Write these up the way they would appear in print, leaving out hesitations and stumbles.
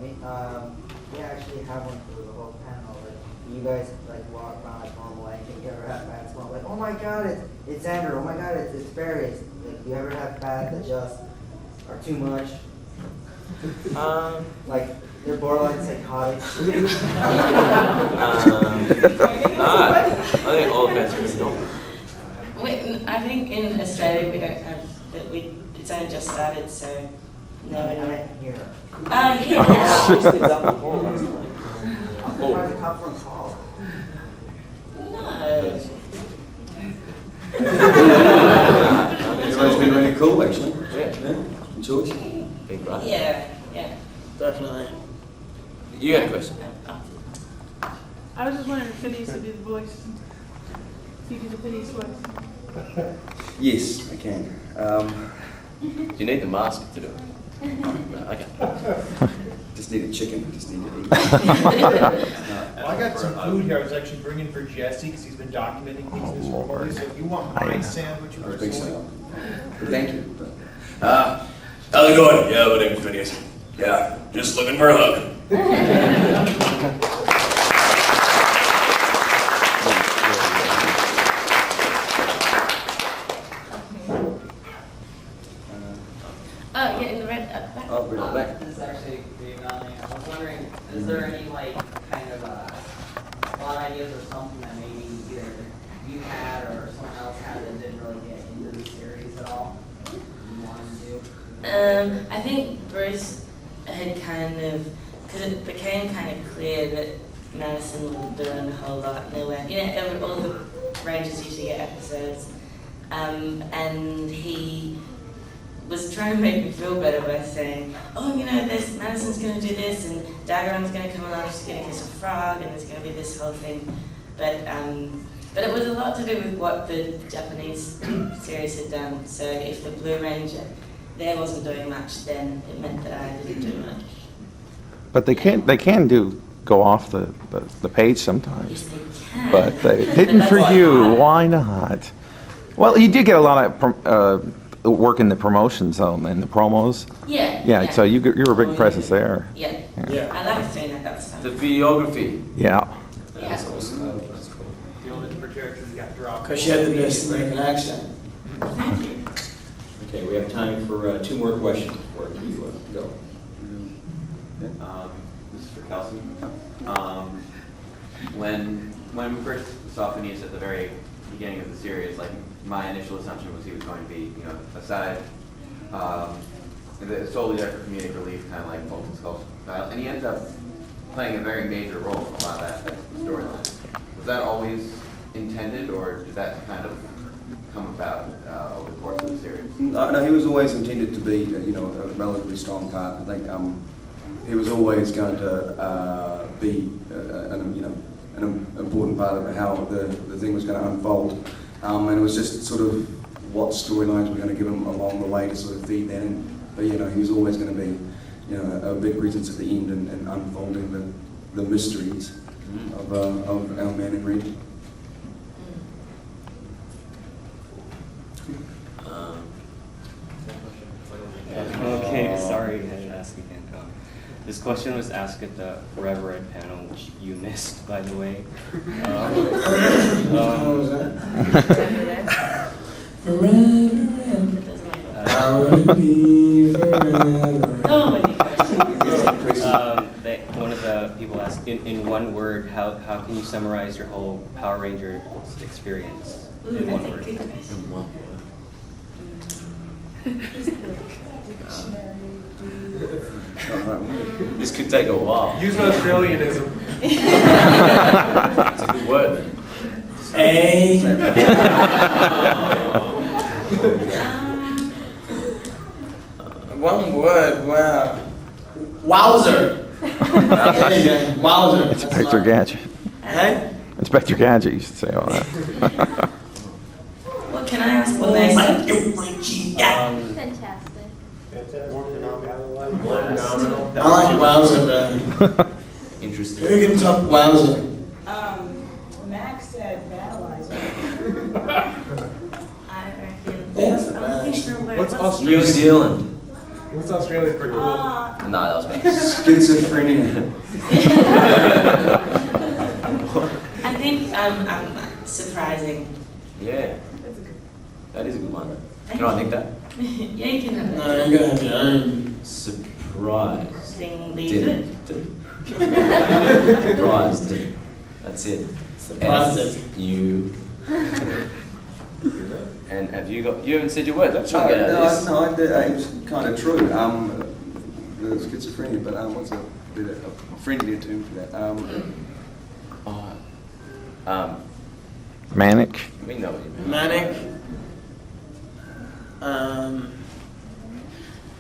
we actually have one for the whole panel. Like, you guys like walk around like normal, and you ever have bad smell? Like, oh my God, it's Xander. Oh my God, it's Firass. Like, you ever have bad that just are too much? Like they're borderline psychotic. I think all fans are normal. I think in Australia we don't have that. It's only just started, so no. I meant here. Yeah. I'm surprised it comes from Paul. No. Everyone's been really cool, actually. Yeah. George? Big brother. Yeah. Definitely. You had a question? I was just wondering if Phineas would do the voice. You do the Phineas voice. Yes, I can. You need the mask to do it. Okay. Just need a chicken. Just need to eat. Well, I got some food here. I was actually bringing for Jesse because he's been documenting things in this recording. So if you want my sandwich I was or big something. But thank you. How's it going? Yeah, my name's Phineas. Yeah, just looking for a hug. Oh, yeah, in the red back. Oh, bring it back. This is actually pretty Melanie. I was wondering, is there any like kind of plot ideas or something that maybe either you had or someone else had that didn't really get into the series at all? You wanted to do? I think Bruce had kind of, because it became kind of clear that Madison wasn't doing a whole lot, and they went, all the Rangers usually get episodes, and he was trying to make me feel better by saying, oh, Madison's going to do this, and Daggeron's going to come along, she's going to kiss a frog, and there's going to be this whole thing. But it was a lot to do with what the Japanese series had done. So if the Blue Ranger there wasn't doing much, then it meant that I didn't do much. But they can go off the page sometimes. Yes, they can. But they didn't for you. Why not? Well, you did get a lot of work in the promotions and the promos. Yeah. So you were a big presence there. Yeah. I liked doing that. That was fun. The videography. Yeah. That's awesome. The only different characters got dropped. Because she had the best American accent. Thank you. Okay, we have time for 2 more questions before you go. This is for Kelson. When we first saw Phineas at the very beginning of the series, like my initial assumption was he was going to be, aside, solely there for comedic relief, kind of like Bolton Skull style, and he ends up playing a very major role in a lot of aspects of the storyline. Was that always intended, or did that kind of come about over the course of the series? No, he was always intended to be, a relatively strong part. I think he was always going to be, an important part of how the thing was going to unfold. And it was just sort of what storylines we're going to give him along the way to sort of feed that in. But he was always going to be, a big presence at the end and unfolding the mysteries of our man in red. Okay, sorry, I had to ask again. This question was asked at the Forever Red panel, which you missed, by the way. What was that? Forever Red. I will be forever. One of the people asked, in one word, how can you summarize your whole Power Ranger experience in one word? In one word. This could take a while. Use an Australianism. It's a good word. One word, wow. Wowzer. Wowzer. Inspector Gadget. Hey? Inspector Gadget used to say all that. What can I ask for next? Fantastic. I like Wowzer better. Interesting. Who can top Wowzer? Max said Battleizer. I reckon. That's I'm not sure where What's it was. New Zealand. West Australia's pretty cool. Aw. No, that was me. Schizophrenia. I think surprising. Yeah. That is a good one. Can I think that? Yeah, you can have No, that. you're gonna have your own. Surprise. Thing that you do. Surprised. That's it. Surprised. You. And have you got? You haven't said your words. I'm trying to get out of this. No, it was kind of true. The schizophrenia, but what's a friendlier term for that? Manic. We know what you mean. Manic.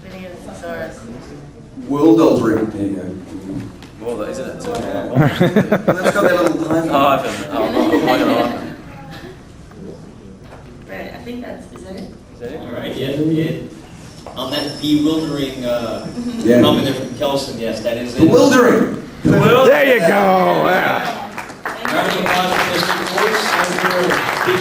Phineas. World altering. There you go. Well, isn't it? That's got that little time. Oh, I feel. Oh, I'm not gonna like it. Right, I think that's, is that it? Is that it? All right, yeah. On that bewildering comment from Kelson, yes, that is it. Bewildering. There you go. Yeah. Round of applause for Mr. Voice.